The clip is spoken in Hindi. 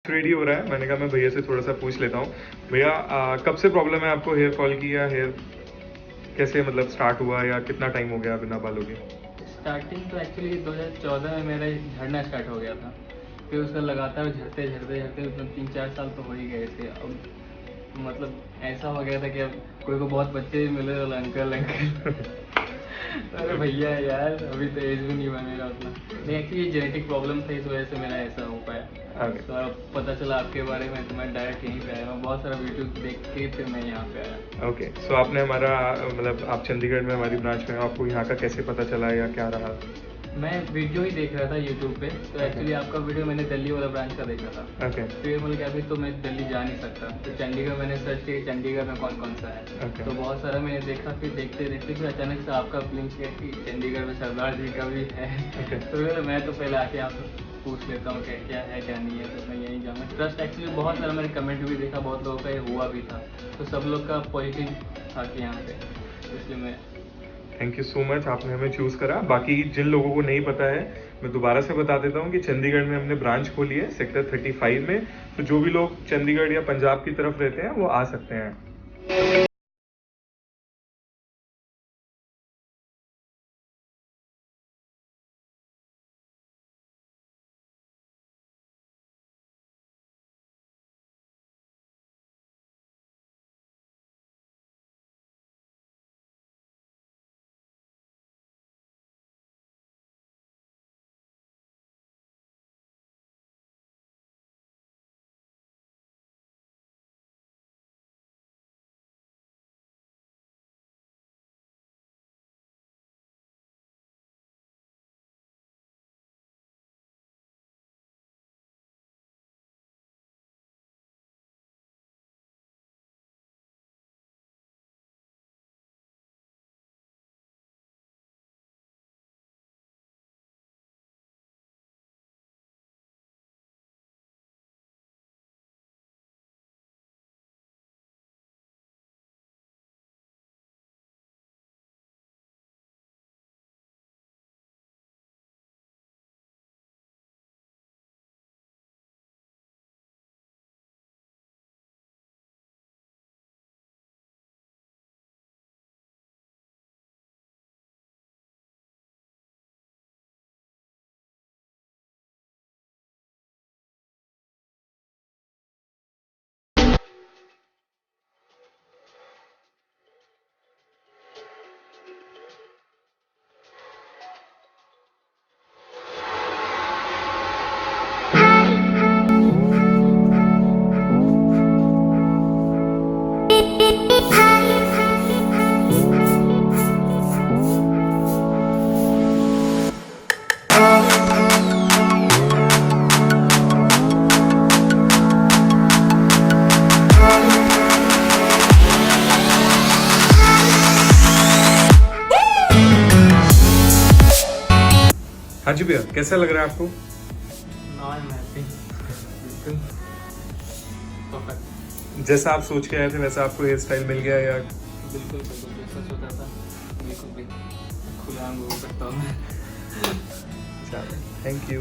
रेडी हो रहा है। मैंने कहा मैं भैया से थोड़ा सा पूछ लेता हूँ। भैया कब से प्रॉब्लम है आपको हेयर फॉल की, या हेयर कैसे मतलब स्टार्ट हुआ, या कितना टाइम हो गया बिना बालों के? स्टार्टिंग तो एक्चुअली 2014 में मेरा झड़ना स्टार्ट हो गया था। फिर उसका लगातार झड़ते झड़ते झड़ते मतलब 3-4 साल तो हो ही गए थे। अब मतलब ऐसा हो गया था कि अब कोई को बहुत बच्चे मिले तो अंकल अंकल अरे भैया यार अभी तो एज भी नहीं हुआ मेरा उतना। नहीं एक्चुअली जेनेटिक प्रॉब्लम था, इस वजह से मेरा ऐसा हो पाया। तो अब पता चला आपके बारे में तो मैं डायरेक्ट यहीं पे आया। मैं बहुत सारा वीडियो देख के फिर मैं यहाँ पे आया। ओके, सो आपने हमारा मतलब आप चंडीगढ़ में हमारी ब्रांच में, आपको यहाँ का कैसे पता चला या क्या रहा? मैं वीडियो ही देख रहा था यूट्यूब पे, तो एक्चुअली आपका वीडियो मैंने दिल्ली वाला ब्रांच का देखा था। ओके। फिर बोले कि अभी तो मैं दिल्ली जा नहीं सकता, तो चंडीगढ़ मैंने सर्च किया चंडीगढ़ में कौन कौन सा है। तो बहुत सारा मैंने देखा, फिर देखते देखते फिर अचानक से आपका लिंक किया कि चंडीगढ़ में सरदार जी का भी है। तो मैं तो पहले आके आपसे पूछ लेता हूँ कि क्या है क्या नहीं है, तो मैं यहीं जाऊँगा। ट्रस्ट एक्चुअली बहुत सारा मैंने कमेंट भी देखा, बहुत लोगों का ये हुआ भी था, तो सब लोग का पॉजिटिव था कि यहाँ पे, इसलिए मैं थैंक यू सो मच, आपने हमें चूज़ करा। बाकी जिन लोगों को नहीं पता है मैं दोबारा से बता देता हूँ कि चंडीगढ़ में हमने ब्रांच खोली है सेक्टर 35 में। तो जो भी लोग चंडीगढ़ या पंजाब की तरफ रहते हैं वो आ सकते हैं। हाँ जी भैया, कैसा लग रहा है आपको? जैसा आप सोच के आए थे वैसा आपको हेयर स्टाइल मिल गया, या? बिल्कुल बिल्कुल जैसा सोचा था बिल्कुल भी खुला अंग हो सकता हूँ मैं। Thank you.